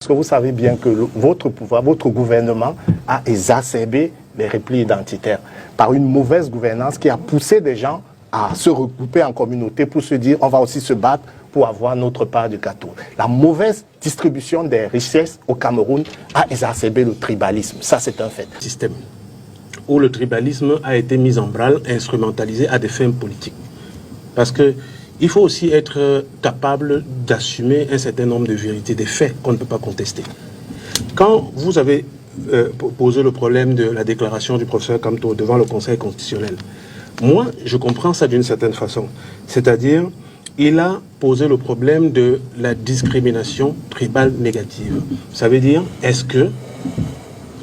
Parce que vous savez bien que votre pouvoir, votre gouvernement a exacerbé les replis identitaires par une mauvaise gouvernance qui a poussé des gens à se regrouper en communauté pour se dire on va aussi se battre pour avoir notre part du gâteau. La mauvaise distribution des richesses au Cameroun a exacerbé le tribalisme. Ça, c'est un fait. Système où le tribalisme a été mis en branle, instrumentalisé à des fins politiques. Parce que il faut aussi être capable d'assumer un certain nombre de vérités, des faits qu'on ne peut pas contester. Quand vous avez posé le problème de la déclaration du professeur Kamto devant le Conseil constitutionnel, moi, je comprends ça d'une certaine façon. C'est-à-dire, il a posé le problème de la discrimination tribale négative. Ça veut dire, est-ce que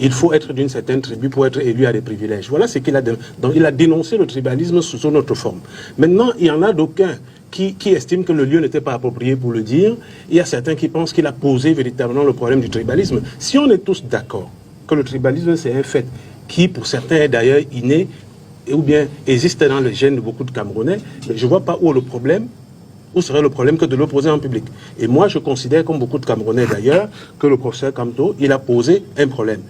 il faut être d'une certaine tribu pour être élu à des privilèges? Voilà ce qu'il a dénoncé. Donc, il a dénoncé le tribalisme sous une autre forme. Maintenant, il y en a d'aucuns qui estiment que le lieu n'était pas approprié pour le dire. Il y a certains qui pensent qu'il a posé véritablement le problème du tribalisme. Si on est tous d'accord que le tribalisme, c'est un fait qui, pour certains, est d'ailleurs inné, ou bien existe dans les gènes de beaucoup de Camerounais, je ne vois pas où serait le problème que de le poser en public. Et moi, je considère, comme beaucoup de Camerounais d'ailleurs, que le professeur Kamto, il a posé un problème.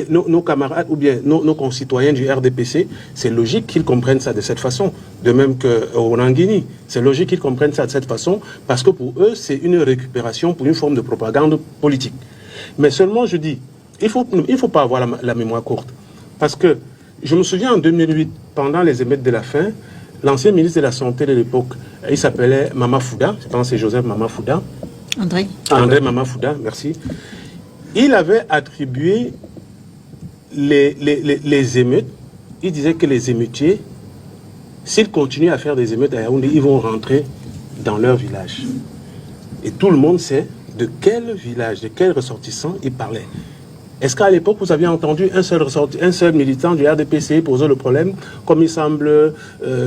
Nos camarades ou bien nos concitoyens du RDPC, c'est logique qu'ils comprennent ça de cette façon. De même qu'au Rangini, c'est logique qu'ils comprennent ça de cette façon parce que pour eux, c'est une récupération pour une forme de propagande politique. Mais seulement, je dis, il faut pas avoir la mémoire courte. Parce que je me souviens en 2008, pendant les émeutes de la faim, l'ancien ministre de la Santé de l'époque, il s'appelait Mama Fouda, je pense que c'est Joseph Mama Fouda. André Mama Fouda, merci. Il avait attribué les émeutes, il disait que les émeutiers, s'ils continuent à faire des émeutes à Yaoundé, ils vont rentrer dans leur village. Et tout le monde sait de quel village, de quel ressortissant il parlait. Est-ce qu'à l'époque, vous aviez entendu un seul militant du RDPC poser le problème, comme il semble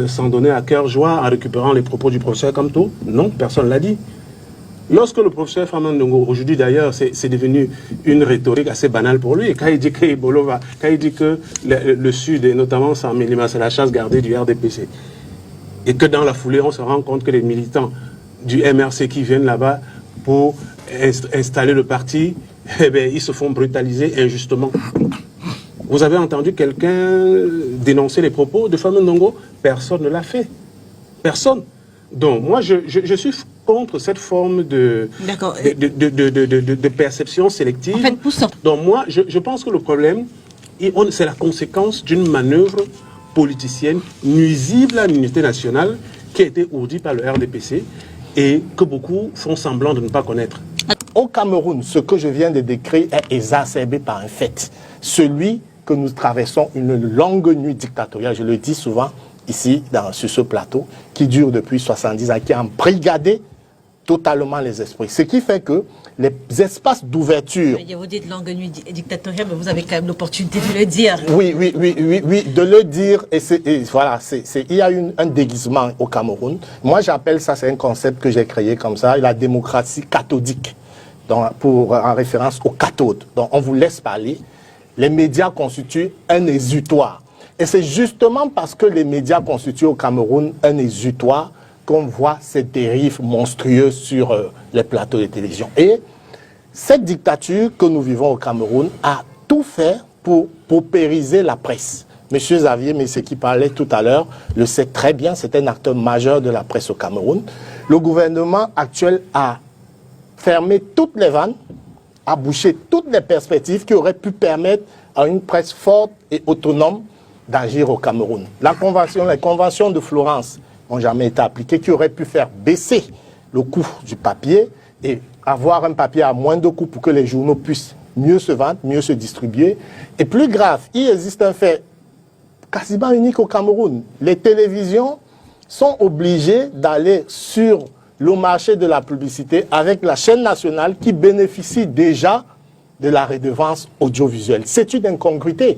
s'en donner à cœur joie en récupérant les propos du professeur Kamto? Non, personne ne l'a dit. Lorsque le professeur Famandongo, aujourd'hui d'ailleurs, c'est devenu une rhétorique assez banale pour lui, quand il dit que quand il dit que le Sud, et notamment San Milima, c'est la chasse gardée du RDPC, et que dans la foulée, on se rend compte que les militants du MRC qui viennent là-bas pour installer le parti, eh bien, ils se font brutaliser injustement. Vous avez entendu quelqu'un dénoncer les propos de Famandongo? Personne ne l'a fait. Personne. Donc, moi, je suis contre cette forme de perception sélective. En fait, poussant. Donc, moi, je pense que le problème, c'est la conséquence d'une manœuvre politicienne nuisible à l'unité nationale qui a été ourdie par le RDPC et que beaucoup font semblant de ne pas connaître. Au Cameroun, ce que je viens de décrire est exacerbé par un fait. Celui que nous traversons une longue nuit dictatoriale, je le dis souvent, ici, sur ce plateau, qui dure depuis 70 ans, qui a embrigadé totalement les esprits. Ce qui fait que les espaces d'ouverture... Vous dites longue nuit dictatoriale, mais vous avez quand même l'opportunité de le dire. Oui, de le dire. Voilà, il y a un déguisement au Cameroun. Moi, j'appelle ça, c'est un concept que j'ai créé comme ça, la démocratie cathodique, en référence aux cathodes. Donc, on vous laisse parler. Les médias constituent un exutoire. Et c'est justement parce que les médias constituent au Cameroun un exutoire qu'on voit ces dérives monstrueuses sur les plateaux de télévision. Et cette dictature que nous vivons au Cameroun a tout fait pour paupériser la presse. Monsieur Xavier, mais ce qui parlait tout à l'heure, le sait très bien, c'est un acteur majeur de la presse au Cameroun. Le gouvernement actuel a fermé toutes les vannes, a bouché toutes les perspectives qui auraient pu permettre à une presse forte et autonome d'agir au Cameroun. Les conventions de Florence n'ont jamais été appliquées, qui auraient pu faire baisser le coût du papier et avoir un papier à moins de coût pour que les journaux puissent mieux se vendre, mieux se distribuer. Et plus grave, il existe un fait quasiment unique au Cameroun. Les télévisions sont obligées d'aller sur le marché de la publicité avec la chaîne nationale qui bénéficie déjà de la redevance audiovisuelle. C'est une incongruité.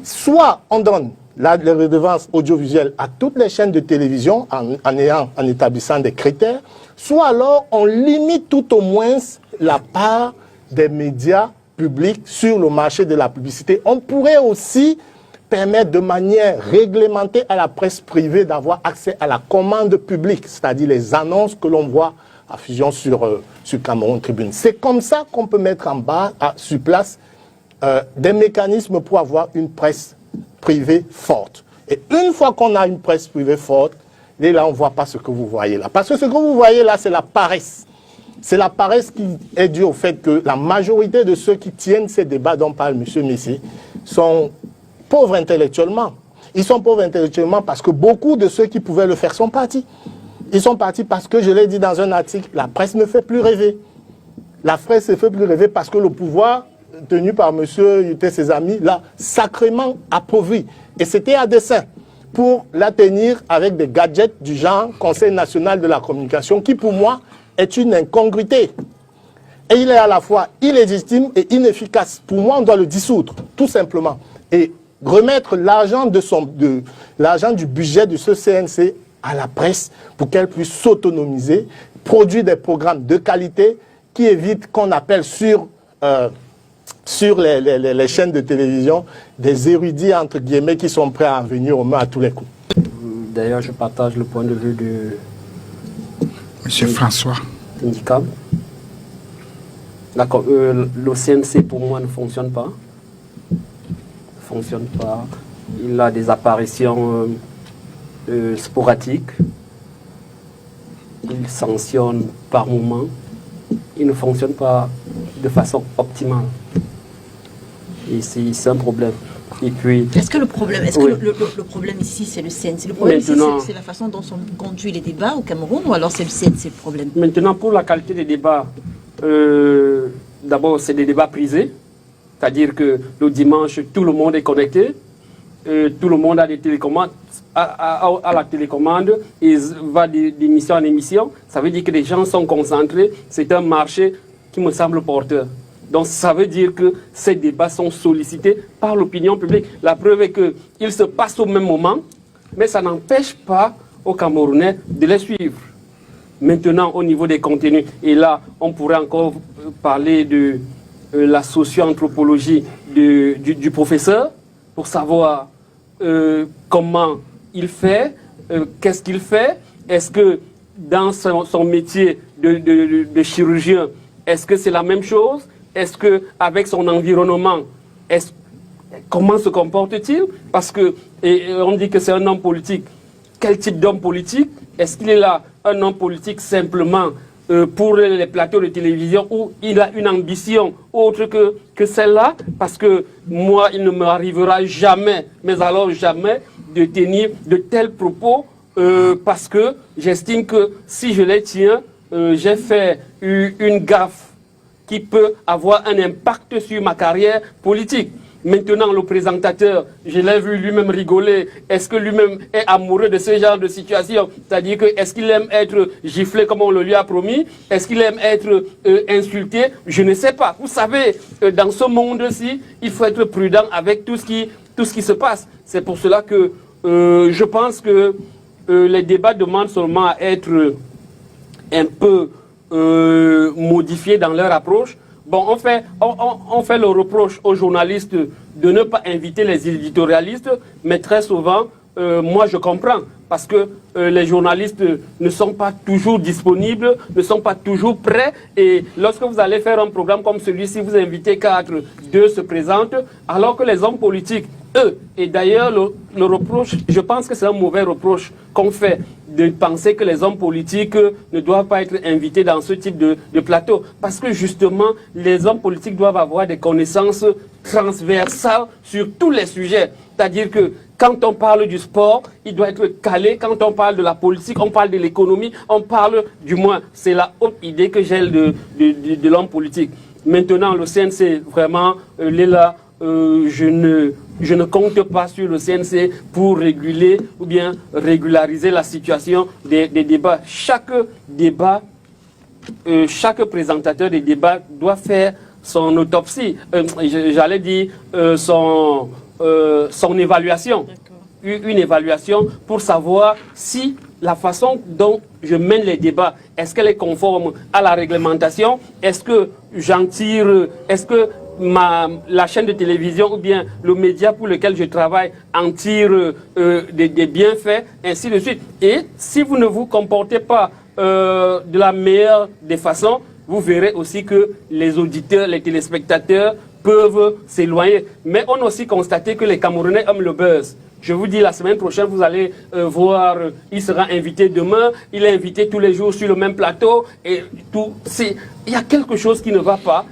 Soit on donne la redevance audiovisuelle à toutes les chaînes de télévision en établissant des critères, soit alors on limite tout au moins la part des médias publics sur le marché de la publicité. On pourrait aussi permettre de manière réglementée à la presse privée d'avoir accès à la commande publique, c'est-à-dire les annonces que l'on voit à fusion sur Cameroun Tribune. C'est comme ça qu'on peut mettre sur place des mécanismes pour avoir une presse privée forte. Et une fois qu'on a une presse privée forte, et là, on ne voit pas ce que vous voyez là. Parce que ce que vous voyez là, c'est la paresse. C'est la paresse qui est due au fait que la majorité de ceux qui tiennent ces débats dont parle M. Messi sont pauvres intellectuellement. Ils sont pauvres intellectuellement parce que beaucoup de ceux qui pouvaient le faire sont partis. Ils sont partis parce que, je l'ai dit dans un article, la presse ne fait plus rêver. La presse ne fait plus rêver parce que le pouvoir tenu par M. Yuté et ses amis l'a sacrément appauvri. Et c'était à dessein pour la tenir avec des gadgets du genre Conseil national de la communication qui, pour moi, est une incongruité. Et il est à la fois illégitime et inefficace. Pour moi, on doit le dissoudre, tout simplement. Et remettre l'argent du budget de ce CNC à la presse pour qu'elle puisse s'autonomiser, produire des programmes de qualité qui évitent qu'on appelle sur les chaînes de télévision des érudits, entre guillemets, qui sont prêts à venir au mains à tous les coups. D'ailleurs, je partage le point de vue de Monsieur François Ndikam. Le CNC, pour moi, ne fonctionne pas. Il a des apparitions sporadiques. Il sanctionne par moment. Il ne fonctionne pas de façon optimale. Et c'est un problème. Et puis, est-ce que le problème, oui. le problème ici, c'est le CNC? Le problème ici, c'est la façon dont sont conduits les débats au Cameroun, ou alors c'est le CNC le problème? Maintenant, pour la qualité des débats, d'abord, c'est des débats prisés. C'est-à-dire que le dimanche, tout le monde est connecté. Tout le monde a des télécommandes. À la télécommande, il va d'émission en émission. Ça veut dire que les gens sont concentrés. C'est un marché qui me semble porteur. Donc ça veut dire que ces débats sont sollicités par l'opinion publique. La preuve est qu'ils se passent au même moment, mais ça n'empêche pas aux Camerounais de les suivre. Maintenant, au niveau des contenus, et là, on pourrait encore parler de la socio-anthropologie du professeur pour savoir comment il fait, qu'est-ce qu'il fait. Est-ce que dans son métier de chirurgien, est-ce que c'est la même chose? Est-ce qu'avec son environnement, comment se comporte-t-il? Parce qu'on dit que c'est un homme politique. Quel type d'homme politique? Est-ce qu'il est là un homme politique simplement pour les plateaux de télévision où il a une ambition autre que celle-là? Parce que moi, il ne m'arrivera jamais, mais alors jamais, de tenir de tels propos parce que j'estime que si je les tiens, j'ai fait une gaffe qui peut avoir un impact sur ma carrière politique. Maintenant, le présentateur, je l'ai vu lui-même rigoler. Est-ce que lui-même est amoureux de ce genre de situation? C'est-à-dire que est-ce qu'il aime être giflé comme on le lui a promis? Est-ce qu'il aime être insulté? Je ne sais pas. Vous savez, dans ce monde-ci, il faut être prudent avec tout ce qui se passe. C'est pour cela que je pense que les débats demandent seulement à être un peu modifiés dans leur approche. Bon, on fait le reproche aux journalistes de ne pas inviter les éditorialistes, mais très souvent, moi je comprends, parce que les journalistes ne sont pas toujours disponibles, ne sont pas toujours prêts, et lorsque vous allez faire un programme comme celui-ci, vous invitez 4, 2 se présentent, alors que les hommes politiques, eux, et d'ailleurs le reproche, je pense que c'est un mauvais reproche qu'on fait, de penser que les hommes politiques ne doivent pas être invités dans ce type de plateau. Parce que justement, les hommes politiques doivent avoir des connaissances transversales sur tous les sujets. C'est-à-dire que quand on parle du sport, il doit être calé. Quand on parle de la politique, on parle de l'économie, on parle, du moins, c'est la haute idée que j'ai de l'homme politique. Maintenant, le CNC, vraiment, il est là. Je ne compte pas sur le CNC pour réguler ou bien régulariser la situation des débats. Chaque débat, chaque présentateur des débats doit faire son autopsie, j'allais dire son évaluation. Une évaluation pour savoir si la façon dont je mène les débats, est-ce qu'elle est conforme à la réglementation? Est-ce que j'en tire, est-ce que la chaîne de télévision ou bien le média pour lequel je travaille en tire des bienfaits, ainsi de suite. Et si vous ne vous comportez pas de la meilleure des façons, vous verrez aussi que les auditeurs, les téléspectateurs peuvent s'éloigner. Mais on a aussi constaté que les Camerounais aiment le buzz. Je vous dis, la semaine prochaine, vous allez voir, il sera invité demain, il est invité tous les jours sur le même plateau, et tout. Il y a quelque chose qui ne va pas,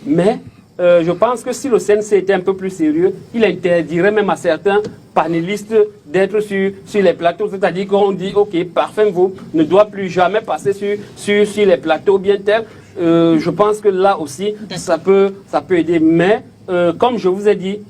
mais je pense que si le CNC était un peu plus sérieux, il interdirait même à certains panélistes d'être sur les plateaux, c'est-à-dire qu'on dit, ok, parfait, vous ne doit plus jamais passer sur les plateaux bien tels. Je pense que là aussi, ça peut aider, mais comme je vous ai dit,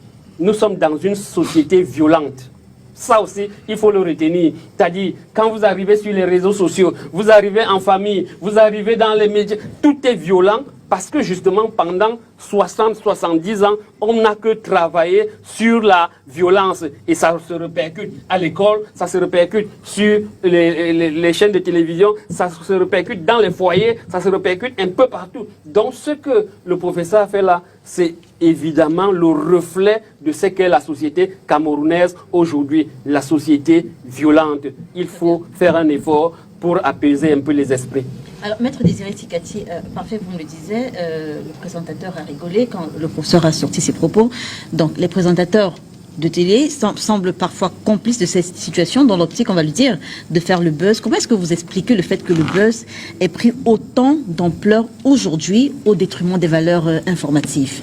nous sommes dans une société violente. Ça aussi, il faut le retenir. C'est-à-dire, quand vous arrivez sur les réseaux sociaux, vous arrivez en famille, vous arrivez dans les médias, tout est violent parce que justement, pendant 60-70 ans, on n'a que travaillé sur la violence et ça se répercute à l'école, ça se répercute sur les chaînes de télévision, ça se répercute dans les foyers, ça se répercute un peu partout. Donc, ce que le professeur a fait là, c'est évidemment le reflet de ce qu'est la société camerounaise aujourd'hui, la société violente. Il faut faire un effort pour apaiser un peu les esprits. Alors, Maître Désiré Tikati, parfait, vous me le disiez, le présentateur a rigolé quand le professeur a sorti ses propos. Donc, les présentateurs de télé semblent parfois complices de cette situation, dans l'optique, on va le dire, de faire le buzz. Comment est-ce que vous expliquez le fait que le buzz ait pris autant d'ampleur aujourd'hui au détriment des valeurs informatives?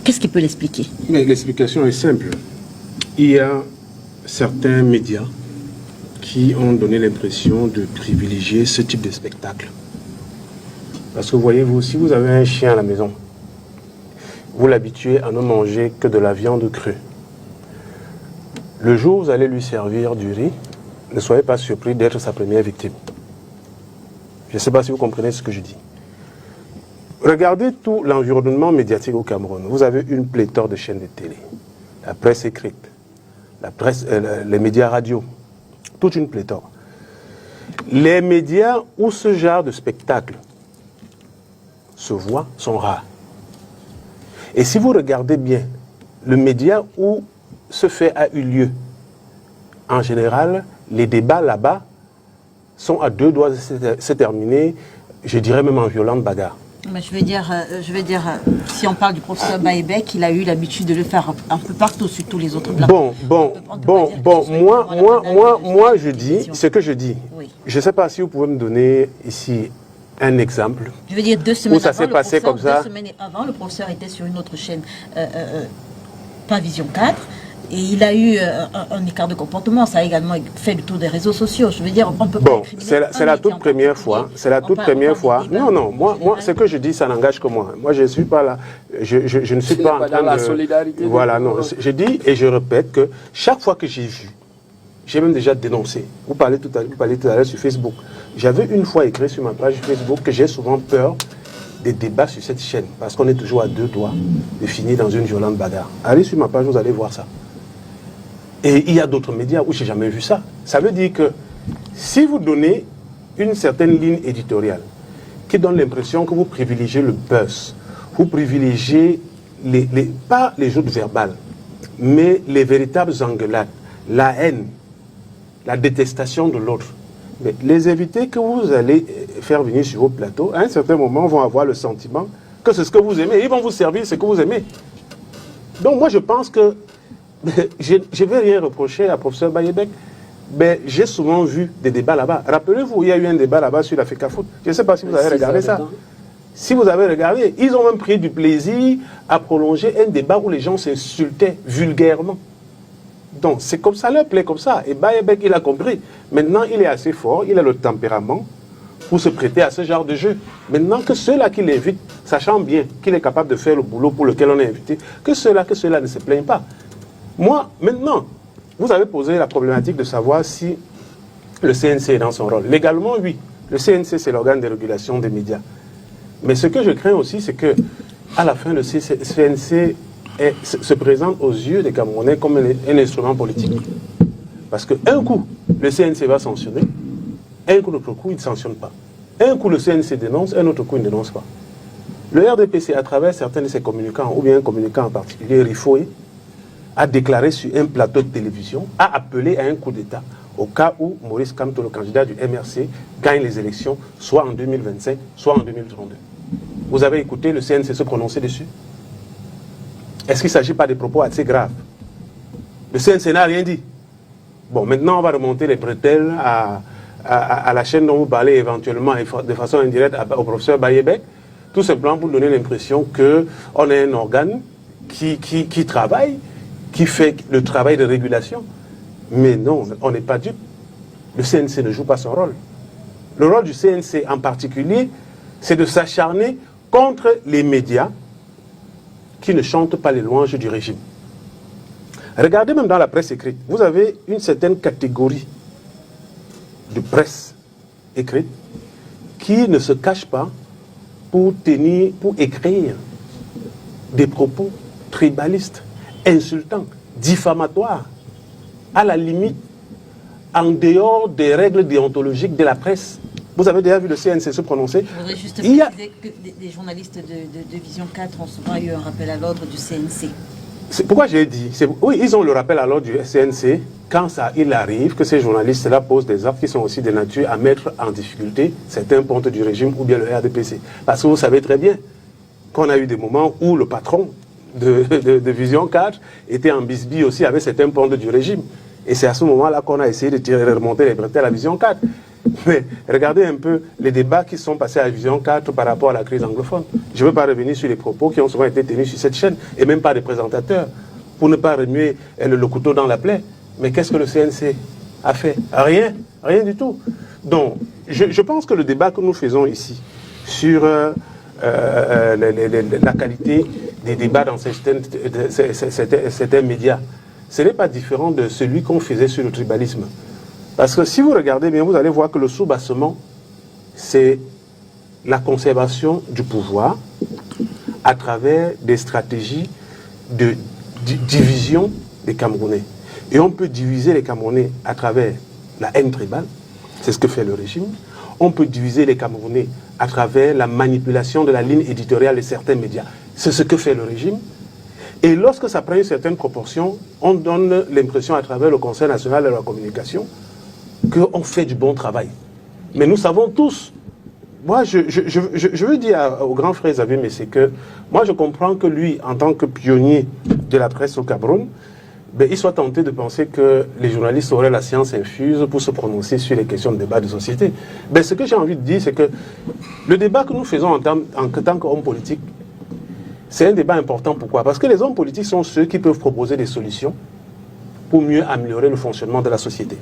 Qu'est-ce qui peut l'expliquer? Mais l'explication est simple. Il y a certains médias qui ont donné l'impression de privilégier ce type de spectacle. Parce que voyez-vous, si vous avez un chien à la maison, vous l'habituez à ne manger que de la viande crue. Le jour où vous allez lui servir du riz, ne soyez pas surpris d'être sa première victime. Je ne sais pas si vous comprenez ce que je dis. Regardez tout l'environnement médiatique au Cameroun. Vous avez une pléthore de chaînes de télé, la presse écrite, la presse, les médias radio, toute une pléthore. Les médias où ce genre de spectacle se voit sont rares. Et si vous regardez bien, le média où ce fait a eu lieu, en général, les débats là-bas sont à deux doigts de se terminer, je dirais même en violente bagarre. Mais je vais dire, si on parle du professeur Baïbek, il a eu l'habitude de le faire un peu partout sur tous les autres plateaux. Moi, je dis ce que je dis. Oui. Je ne sais pas si vous pouvez me donner ici un exemple. Je veux dire, 2 semaines où ça s'est passé comme ça. 2 semaines avant, le professeur était sur une autre chaîne, pas Vision 4. Et il a eu un écart de comportement. Ça a également fait le tour des réseaux sociaux. Je veux dire, on peut pas. Bon, c'est la toute première fois. C'est la toute première fois. Non, moi, ce que je dis, ça n'engage que moi. Moi, je ne suis pas là. Je ne suis pas en train dans la solidarité. Voilà, non. Je dis et je répète que chaque fois que j'ai vu, j'ai même déjà dénoncé. Vous parlez tout à l'heure sur Facebook. J'avais une fois écrit sur ma page Facebook que j'ai souvent peur des débats sur cette chaîne parce qu'on est toujours à deux doigts de finir dans une violente bagarre. Allez sur ma page, vous allez voir ça. Et il y a d'autres médias où je n'ai jamais vu ça. Ça veut dire que si vous donnez une certaine ligne éditoriale qui donne l'impression que vous privilégiez le buzz, vous privilégiez pas les joutes verbales, mais les véritables engueulades, la haine, la détestation de l'autre. Mais les invités que vous allez faire venir sur vos plateaux, à un certain moment, vont avoir le sentiment que c'est ce que vous aimez. Ils vont vous servir ce que vous aimez. Donc moi, je pense que je ne vais rien reprocher à professeur Baïbek, mais j'ai souvent vu des débats là-bas. Rappelez-vous, il y a eu un débat là-bas sur la FECAFOOT. Je ne sais pas si vous avez regardé ça. Si vous avez regardé, ils ont même pris du plaisir à prolonger un débat où les gens s'insultaient vulgairement. Donc c'est comme ça, leur plaît comme ça. Et Baïbek, il a compris. Maintenant, il est assez fort, il a le tempérament pour se prêter à ce genre de jeu. Maintenant que ceux-là qui l'invitent, sachant bien qu'il est capable de faire le boulot pour lequel on est invité, que ceux-là ne se plaignent pas. Moi, maintenant, vous avez posé la problématique de savoir si le CNC est dans son rôle. Légalement, oui. Le CNC, c'est l'organe de régulation des médias. Mais ce que je crains aussi, c'est que à la fin, le CNC se présente aux yeux des Camerounais comme un instrument politique. Parce qu'un coup, le CNC va sanctionner, un autre coup, il ne sanctionne pas. Un coup, le CNC dénonce, un autre coup, il ne dénonce pas. Le RDPC, à travers certains de ses communicants, ou bien un communicant en particulier, Rifoé, a déclaré sur un plateau de télévision, a appelé à un coup d'État au cas où Maurice Kamto, le candidat du MRC, gagne les élections, soit en 2025, soit en 2032. Vous avez écouté le CNC se prononcer dessus? Est-ce qu'il ne s'agit pas de propos assez graves? Le CNC n'a rien dit. Bon, maintenant, on va remonter les bretelles à la chaîne dont vous parlez éventuellement de façon indirecte au professeur Bayebek, tout simplement pour donner l'impression qu'on est un organe qui travaille, qui fait le travail de régulation. Mais non, on n'est pas dupe. Le CNC ne joue pas son rôle. Le rôle du CNC en particulier, c'est de s'acharner contre les médias qui ne chantent pas les louanges du régime. Regardez même dans la presse écrite, vous avez une certaine catégorie de presse écrite qui ne se cache pas pour écrire des propos tribalistes, insultants, diffamatoires, à la limite, en dehors des règles déontologiques de la presse. Vous avez déjà vu le CNC se prononcer. Je voudrais juste préciser que des journalistes de Vision 4 ont souvent eu un rappel à l'ordre du CNC. C'est pourquoi j'ai dit, oui, ils ont le rappel à l'ordre du CNC quand il arrive que ces journalistes-là posent des actes qui sont aussi de nature à mettre en difficulté certains pontes du régime ou bien le RDPC. Parce que vous savez très bien qu'on a eu des moments où le patron de Vision 4 était en bisbille aussi avec certains pontes du régime. Et c'est à ce moment-là qu'on a essayé de remonter les bretelles à Vision 4. Mais regardez un peu les débats qui sont passés à Vision 4 par rapport à la crise anglophone. Je ne veux pas revenir sur les propos qui ont souvent été tenus sur cette chaîne, et même par des présentateurs, pour ne pas remuer le couteau dans la plaie. Mais qu'est-ce que le CNC a fait? Rien, rien du tout. Donc, je pense que le débat que nous faisons ici sur la qualité des débats dans certains médias, ce n'est pas différent de celui qu'on faisait sur le tribalisme. Parce que si vous regardez bien, vous allez voir que le soubassement, c'est la conservation du pouvoir à travers des stratégies de division des Camerounais. Et on peut diviser les Camerounais à travers la haine tribale, c'est ce que fait le régime. On peut diviser les Camerounais à travers la manipulation de la ligne éditoriale de certains médias, c'est ce que fait le régime. Et lorsque ça prend une certaine proportion, on donne l'impression à travers le Conseil national de la communication qu'on fait du bon travail. Mais nous savons tous, moi je veux dire au grand frère Xavier Messé que moi je comprends que lui, en tant que pionnier de la presse au Cameroun, il soit tenté de penser que les journalistes auraient la science infuse pour se prononcer sur les questions de débat de société. Ce que j'ai envie de dire, c'est que le débat que nous faisons en tant qu'hommes politiques, c'est un débat important. Pourquoi? Parce que les hommes politiques sont ceux qui peuvent proposer des solutions pour mieux améliorer le fonctionnement de la société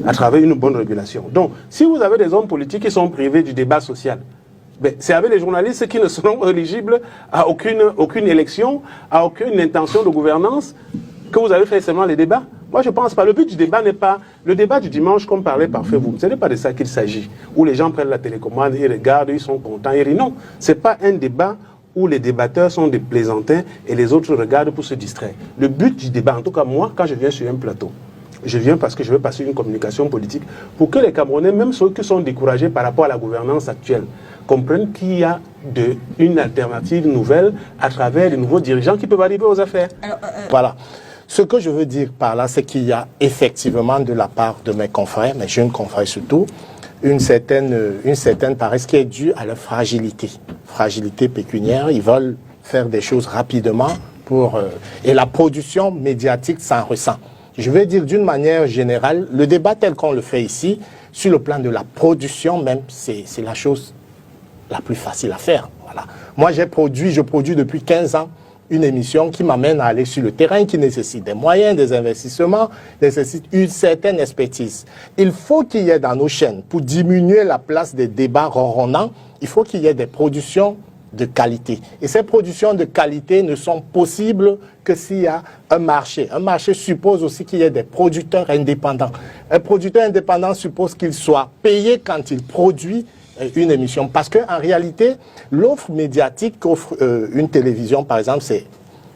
à travers une bonne régulation. Donc, si vous avez des hommes politiques qui sont privés du débat social, c'est avec les journalistes qui ne seront éligibles à aucune élection, à aucune intention de gouvernance, que vous avez fait seulement les débats. Moi, je ne pense pas. Le but du débat n'est pas... Le débat du dimanche, comme parlait parfait vous, ce n'est pas de ça qu'il s'agit. Où les gens prennent la télécommande, ils regardent, ils sont contents, ils rient. Non, ce n'est pas un débat où les débatteurs sont des plaisantins et les autres regardent pour se distraire. Le but du débat, en tout cas moi, quand je viens sur un plateau, je viens parce que je veux passer une communication politique pour que les Camerounais, même ceux qui sont découragés par rapport à la gouvernance actuelle, comprennent qu'il y a une alternative nouvelle à travers les nouveaux dirigeants qui peuvent arriver aux affaires. Alors, Voilà. Ce que je veux dire par là, c'est qu'il y a effectivement de la part de mes confrères, mes jeunes confrères surtout, une certaine paresse qui est due à leur fragilité pécuniaire. Ils veulent faire des choses rapidement et la production médiatique s'en ressent. Je veux dire d'une manière générale, le débat tel qu'on le fait ici, sur le plan de la production même, c'est la chose la plus facile à faire. Voilà. Moi, je produis depuis 15 ans une émission qui m'amène à aller sur le terrain, qui nécessite des moyens, des investissements, nécessite une certaine expertise. Il faut qu'il y ait dans nos chaînes, pour diminuer la place des débats ronronnants, il faut qu'il y ait des productions de qualité. Et ces productions de qualité ne sont possibles que s'il y a un marché. Un marché suppose aussi qu'il y ait des producteurs indépendants. Un producteur indépendant suppose qu'il soit payé quand il produit une émission. Parce qu'en réalité, l'offre médiatique qu'offre une télévision, par exemple, c'est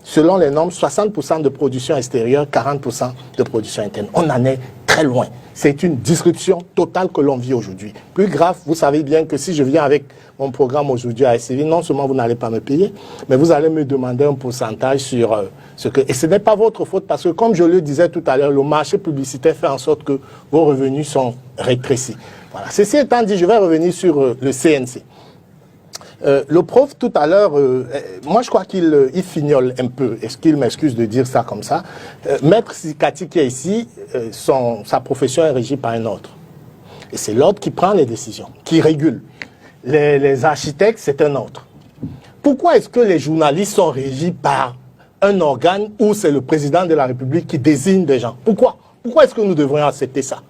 Selon les normes, 60% de production extérieure, 40% de production interne. On en est très loin. C'est une disruption totale que l'on vit aujourd'hui. Plus grave, vous savez bien que si je viens avec mon programme aujourd'hui à SCV, non seulement vous n'allez pas me payer, mais vous allez me demander un pourcentage sur ce que... Et ce n'est pas votre faute parce que, comme je le disais tout à l'heure, le marché publicitaire fait en sorte que vos revenus sont rétrécis. Voilà. Ceci étant dit, je vais revenir sur le CNC. Le prof, tout à l'heure, moi je crois qu'il fignole un peu. Est-ce qu'il m'excuse de dire ça comme ça? Maître Sikati qui est ici, sa profession est régie par un ordre. Et c'est l'ordre qui prend les décisions, qui régule. Les architectes, c'est un ordre. Pourquoi est-ce que les journalistes sont régis par un organe où c'est le président de la République qui désigne des gens? Pourquoi? Pourquoi est-ce que nous devrions accepter ça?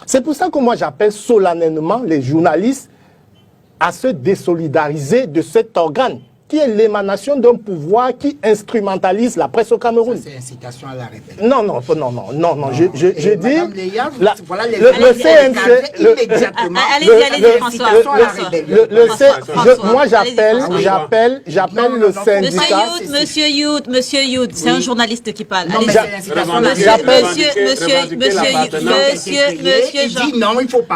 C'est pour ça que moi j'appelle solennellement les journalistes à se désolidariser de cet organe qui est l'émanation d'un pouvoir qui instrumentalise la presse au Cameroun. C'est incitation à la rébellion. Non, je dis... Madame Léa, voilà les le CNC... immédiatement. Allez-y, François. Moi, j'appelle le syndicat... Monsieur Youd, c'est un journaliste qui parle. Non, mais c'est l'incitation à la rébellion.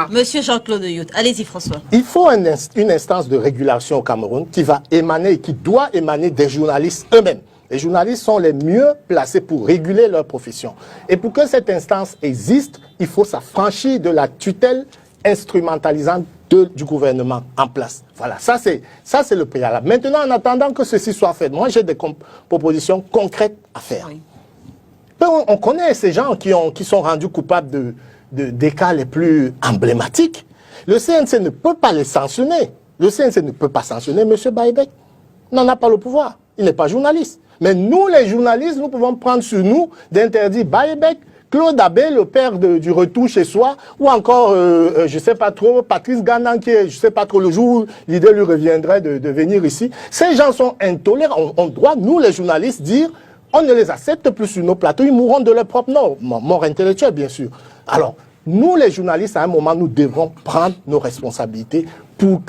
Monsieur Jean-Claude Youd, allez-y, François. Il faut une instance de régulation au Cameroun qui va émaner, qui doit émaner des journalistes eux-mêmes. Les journalistes sont les mieux placés pour réguler leur profession. Et pour que cette instance existe, il faut s'affranchir de la tutelle instrumentalisante du gouvernement en place. Voilà, ça c'est le préalable. Maintenant, en attendant que ceci soit fait, moi j'ai des propositions concrètes à faire. Oui. On connaît ces gens qui sont rendus coupables des cas les plus emblématiques. Le CNC ne peut pas les sanctionner. Le CNC ne peut pas sanctionner M. Baïbek. Il n'en a pas le pouvoir. Il n'est pas journaliste. Mais nous, les journalistes, nous pouvons prendre sur nous d'interdire Baïbek, Claude Abbé, le père du retour chez soi, ou encore, je ne sais pas trop, Patrice Ganan, qui est, je ne sais pas trop, le jour où l'idée lui reviendrait de venir ici. Ces gens sont intolérants. On doit, nous, les journalistes, dire, on ne les accepte plus sur nos plateaux, ils mourront de leur propre mort intellectuelle, bien sûr. Alors, nous, les journalistes, à un moment, nous devrons prendre nos responsabilités pour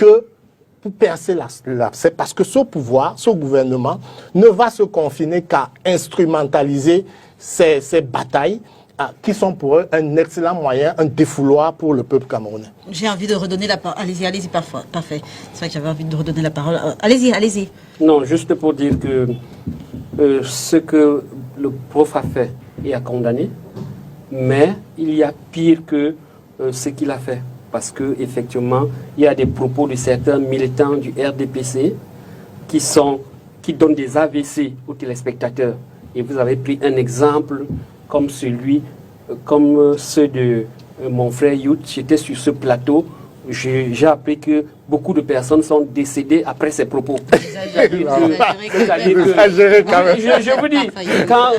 percer l'abcès, parce que ce pouvoir, ce gouvernement ne va se confiner qu'à instrumentaliser ces batailles qui sont pour eux un excellent moyen, un défouloir pour le peuple camerounais. J'ai envie de redonner la parole. Allez-y, parfait. C'est vrai que j'avais envie de redonner la parole. Allez-y. Non, juste pour dire que ce que le prof a fait est à condamner, mais il y a pire que ce qu'il a fait. Parce qu'effectivement, il y a des propos de certains militants du RDPC qui donnent des AVC aux téléspectateurs. Et vous avez pris un exemple comme ceux de mon frère Yout. J'étais sur ce plateau. J'ai appris que beaucoup de personnes sont décédées après ces propos. Je vous dis, quand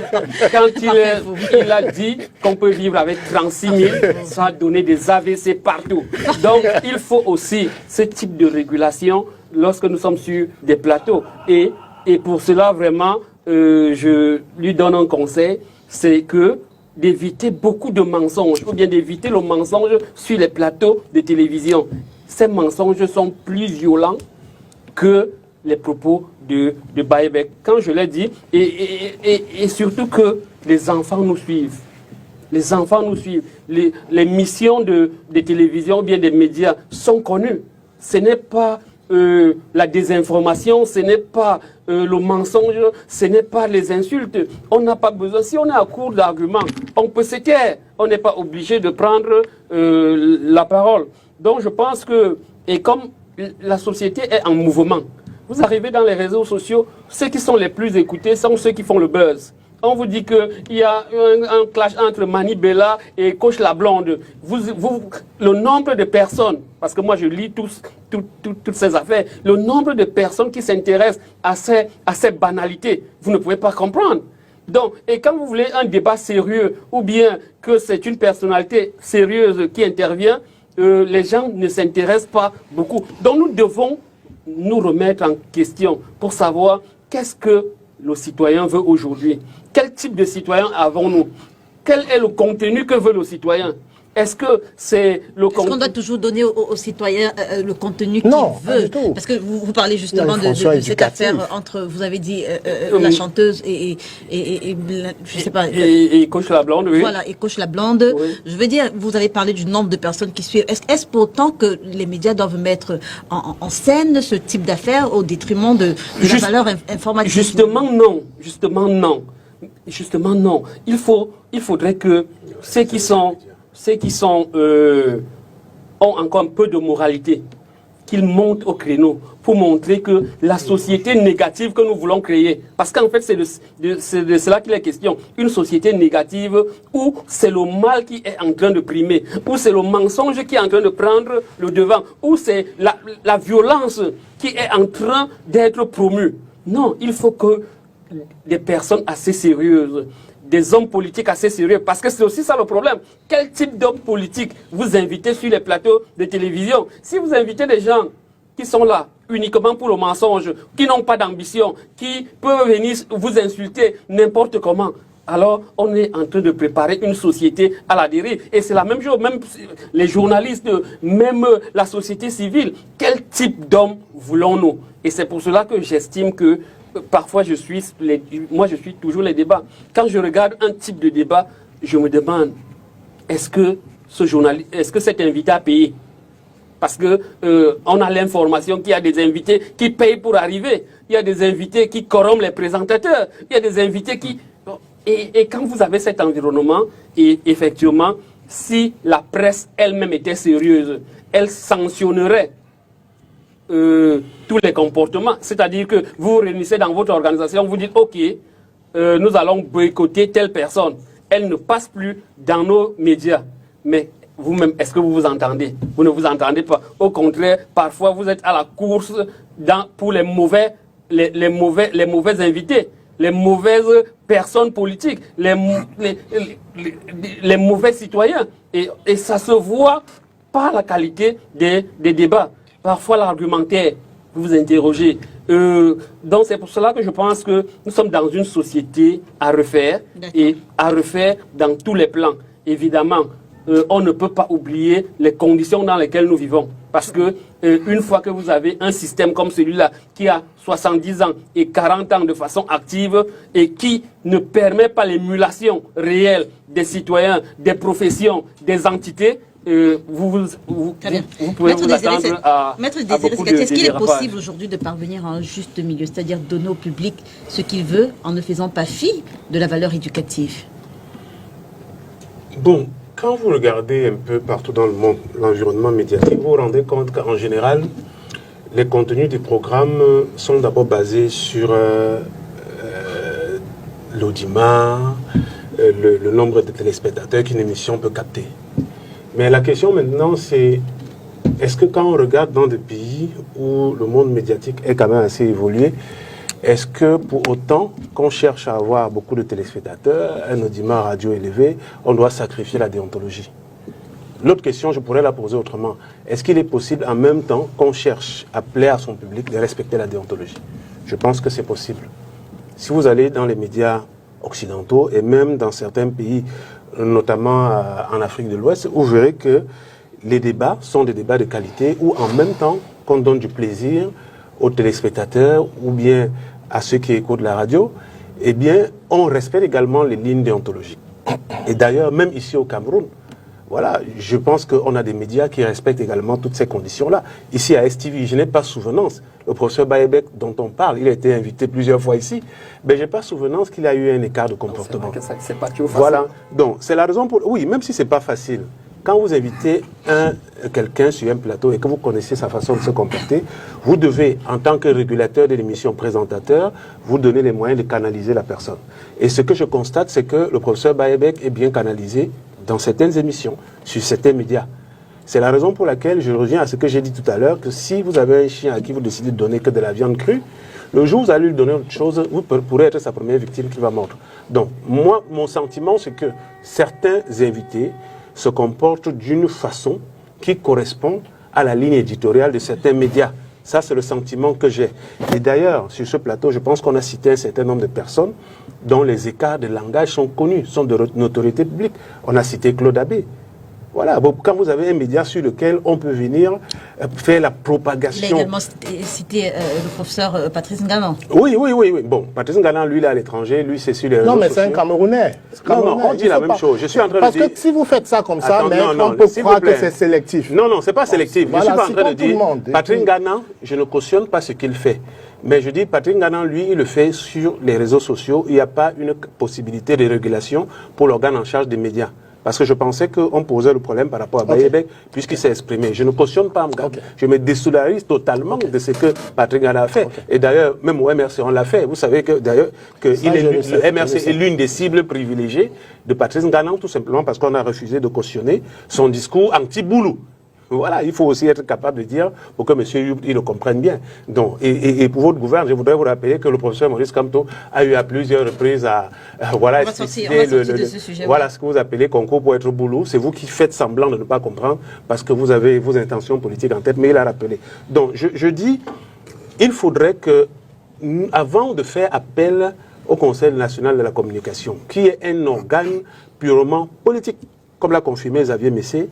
il a dit qu'on peut vivre avec 36 000, ça a donné des AVC partout. Donc, il faut aussi ce type de régulation lorsque nous sommes sur des plateaux. Et pour cela, vraiment, je lui donne un conseil, c'est que d'éviter beaucoup de mensonges, ou bien d'éviter le mensonge sur les plateaux de télévision. Ces mensonges sont plus violents que les propos de Baïbek. Quand je l'ai dit, et surtout que les enfants nous suivent. Les enfants nous suivent. Les missions des télévisions ou bien des médias sont connues. Ce n'est pas la désinformation, ce n'est pas le mensonge, ce n'est pas les insultes. On n'a pas besoin, si on est à court d'arguments, on peut se taire. On n'est pas obligé de prendre la parole. Donc je pense que, et comme la société est en mouvement, vous arrivez dans les réseaux sociaux, ceux qui sont les plus écoutés sont ceux qui font le buzz. On vous dit qu'il y a un clash entre Mani Bella et Coach La Blonde. Le nombre de personnes, parce que moi je lis toutes ces affaires, le nombre de personnes qui s'intéressent à ces banalités, vous ne pouvez pas comprendre. Donc, et quand vous voulez un débat sérieux, ou bien que c'est une personnalité sérieuse qui intervient, les gens ne s'intéressent pas beaucoup. Donc nous devons nous remettre en question pour savoir qu'est-ce que le citoyen veut aujourd'hui. Quel type de citoyen avons-nous? Quel est le contenu que veut le citoyen? Est-ce que c'est le Est-ce qu'on doit toujours donner aux citoyens le contenu qu'il Non, pas veut? du tout. Parce que vous parlez justement Il y a une fonction de cette éducative. affaire entre, vous avez dit, la chanteuse et je sais pas. Et Coach la Blonde, oui. Voilà, et Coach la Blonde. Oui. Je veux dire, vous avez parlé du nombre de personnes qui suivent. Est-ce pour autant que les médias doivent mettre en scène ce type d'affaires au détriment de la valeur informatique? Justement, non. Justement, non. Justement, non. Il faudrait que ceux qui ont encore un peu de moralité, qu'ils montent au créneau pour montrer que la société négative que nous voulons créer, parce qu'en fait c'est de cela qu'il est question, une société négative où c'est le mal qui est en train de primer, où c'est le mensonge qui est en train de prendre le devant, où c'est la violence qui est en train d'être promue. Non, il faut que des personnes assez sérieuses, des hommes politiques assez sérieux, parce que c'est aussi ça le problème. Quel type d'hommes politiques vous invitez sur les plateaux de télévision? Si vous invitez des gens qui sont là uniquement pour le mensonge, qui n'ont pas d'ambition, qui peuvent venir vous insulter n'importe comment, alors on est en train de préparer une société à la dérive. Et c'est la même chose, même les journalistes, même la société civile. Quel type d'hommes voulons-nous? Et c'est pour cela que j'estime que parfois moi je suis toujours les débats. Quand je regarde un type de débat, je me demande, est-ce que cet invité a payé? Parce que on a l'information qu'il y a des invités qui payent pour arriver. Il y a des invités qui corrompent les présentateurs. Il y a des invités qui... Et quand vous avez cet environnement, et effectivement, si la presse elle-même était sérieuse, elle sanctionnerait tous les comportements. C'est-à-dire que vous vous réunissez dans votre organisation, vous dites, OK, nous allons boycotter telle personne. Elle ne passe plus dans nos médias. Mais vous-même, est-ce que vous vous entendez? Vous ne vous entendez pas. Au contraire, parfois, vous êtes à la course pour les mauvais invités, les mauvaises personnes politiques, les mauvais citoyens. Et ça se voit par la qualité des débats. Parfois, l'argumentaire, vous vous interrogez. Donc, c'est pour cela que je pense que nous sommes dans une société à refaire, et à refaire dans tous les plans. Évidemment, on ne peut pas oublier les conditions dans lesquelles nous vivons. Parce que une fois que vous avez un système comme celui-là, qui a 70 ans et 40 ans de façon active, et qui ne permet pas l'émulation réelle des citoyens, des professions, des entités, vous pouvez vous attendre à beaucoup de Est-ce qu'il est dérapages. possible aujourd'hui de parvenir à un juste milieu, c'est-à-dire donner au public ce qu'il veut en ne faisant pas fi de la valeur éducative? Bon, quand vous regardez un peu partout dans le monde l'environnement médiatique, vous vous rendez compte qu'en général, les contenus des programmes sont d'abord basés sur l'audimat, le nombre de téléspectateurs qu'une émission peut capter. Mais la question maintenant, c'est est-ce que quand on regarde dans des pays où le monde médiatique est quand même assez évolué, est-ce que pour autant qu'on cherche à avoir beaucoup de téléspectateurs, un audimat radio élevé, on doit sacrifier la déontologie? L'autre question, je pourrais la poser autrement. Est-ce qu'il est possible en même temps qu'on cherche à plaire à son public de respecter la déontologie? Je pense que c'est possible. Si vous allez dans les médias occidentaux et même dans certains pays, notamment en Afrique de l'Ouest, vous verrez que les débats sont des débats de qualité où en même temps qu'on donne du plaisir aux téléspectateurs ou bien à ceux qui écoutent la radio, eh bien, on respecte également les lignes déontologiques. Et d'ailleurs, même ici au Cameroun, voilà, je pense qu'on a des médias qui respectent également toutes ces conditions-là. Ici à STV, je n'ai pas souvenance. Le professeur Baebek, dont on parle, il a été invité plusieurs fois ici, mais je n'ai pas souvenance qu'il a eu un écart de comportement. C'est pas toujours facile. Voilà, donc c'est la raison pour... Oui, même si ce n'est pas facile, quand vous invitez quelqu'un sur un plateau et que vous connaissez sa façon de se comporter, vous devez, en tant que régulateur de l'émission, présentateur, vous donner les moyens de canaliser la personne. Et ce que je constate, c'est que le professeur Baebek est bien canalisé dans certaines émissions, sur certains médias. C'est la raison pour laquelle je reviens à ce que j'ai dit tout à l'heure, que si vous avez un chien à qui vous décidez de donner que de la viande crue, le jour où vous allez lui donner autre chose, vous pourrez être sa première victime qui va mordre. Donc, moi, mon sentiment, c'est que certains invités se comportent d'une façon qui correspond à la ligne éditoriale de certains médias. Ça, c'est le sentiment que j'ai. Et d'ailleurs, sur ce plateau, je pense qu'on a cité un certain nombre de personnes dont les écarts de langage sont connus, sont de notoriété publique. On a cité Claude Abbé. Voilà, bon, quand vous avez un média sur lequel on peut venir faire la propagation. Il a également cité le professeur Patrice Ngalan. Oui. Bon, Patrice Ngalan, lui, il est à l'étranger, lui, c'est sur les réseaux Non, mais sociaux. c'est un Camerounais. Non, on dit la même chose. Je suis en train Parce de dire... que si vous faites ça comme ça, Attends, on peut croire que c'est sélectif. Non, c'est pas sélectif. Voilà, je suis pas en c'est train pas de tout le dire... monde. Patrick Ngalan, je ne cautionne pas ce qu'il fait. Mais je dis, Patrick Ngalan, lui, il le fait sur les réseaux sociaux. Il n'y a pas une possibilité de régulation pour l'organe en charge des médias. Parce que je pensais qu'on posait le problème par rapport à Bayebek, puisqu'il s'est exprimé. Je ne cautionne pas, je me désolidarise totalement de ce que Patrick Ngalan a fait. Et d'ailleurs, même au MRC, on l'a fait. Vous savez que d'ailleurs, le MRC est l'une des cibles privilégiées de Patrice Ngalan, tout simplement parce qu'on a refusé de cautionner son discours anti-Boulou. Voilà, il faut aussi être capable de dire pour que M. Youb, il le comprenne bien. Donc, et pour votre gouvernement, je voudrais vous rappeler que le professeur Maurice Kamto a eu à plusieurs reprises à expliquer voilà ce que vous appelez concours pour être boulot. C'est vous qui faites semblant de ne pas comprendre parce que vous avez vos intentions politiques en tête, mais il a rappelé. Donc, je dis, il faudrait que, avant de faire appel au Conseil national de la communication, qui est un organe purement politique, comme l'a confirmé Xavier Messé,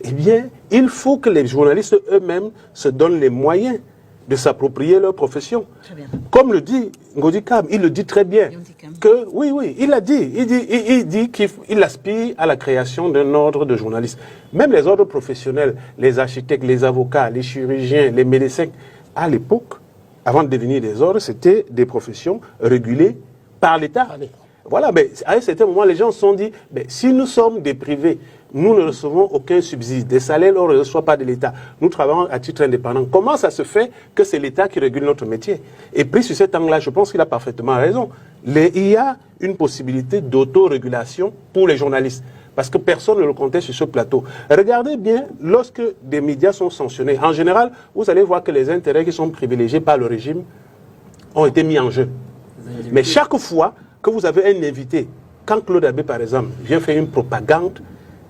eh bien, il faut que les journalistes eux-mêmes se donnent les moyens de s'approprier leur profession. Comme le dit Ngodi Kam, il le dit très bien. Que, oui, il l'a dit. Il dit qu'il aspire à la création d'un ordre de journalistes. Même les ordres professionnels, les architectes, les avocats, les chirurgiens, les médecins, à l'époque, avant de devenir des ordres, c'était des professions régulées par l'État. Voilà, mais à un certain moment, les gens se sont dit, si nous sommes des privés, nous ne recevons aucun subside, des salaires, on ne reçoit pas de l'État. Nous travaillons à titre indépendant. Comment ça se fait que c'est l'État qui régule notre métier? Et puis sur cet angle-là, je pense qu'il a parfaitement raison. Il y a une possibilité d'autorégulation pour les journalistes. Parce que personne ne le comptait sur ce plateau. Regardez bien, lorsque des médias sont sanctionnés, en général, vous allez voir que les intérêts qui sont privilégiés par le régime ont été mis en jeu. Mais chaque fois que vous avez un invité, quand Claude Abbé, par exemple, vient faire une propagande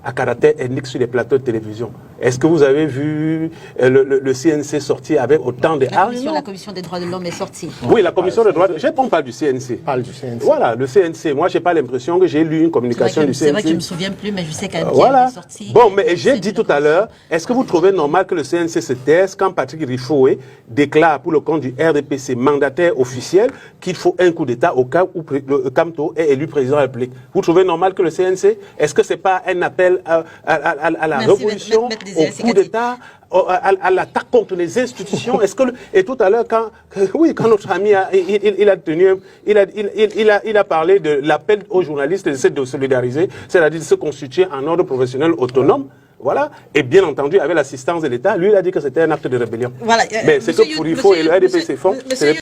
à caractère ethnique sur les plateaux de télévision, est-ce que vous avez vu le CNC sortir avec autant de La commission des droits de l'homme est sortie. Oui, la commission des droits de l'homme. Je ne parle pas du CNC. Parle du CNC. Voilà, le CNC. Moi, je n'ai pas l'impression que j'ai lu une communication du CNC. C'est vrai que je ne me souviens plus, mais je sais qu'elle est sortie. Bon, mais j'ai dit tout à l'heure, est-ce que vous trouvez normal que le CNC se taise quand Patrick Rifoué déclare pour le compte du RDPC mandataire officiel qu'il faut un coup d'État au cas où Kamto est élu président de la République? Vous trouvez normal que le CNC, est-ce que ce n'est pas un appel à la révolution, au coup d'État, à l'attaque contre les institutions? Et tout à l'heure, quand notre ami il a parlé de l'appel aux journalistes de se solidariser, c'est-à-dire de se constituer en ordre professionnel autonome, voilà, et bien entendu avec l'assistance de l'État, lui il a dit que c'était un acte de rébellion. Voilà. Mais c'est que pour IFO et le RDPC font.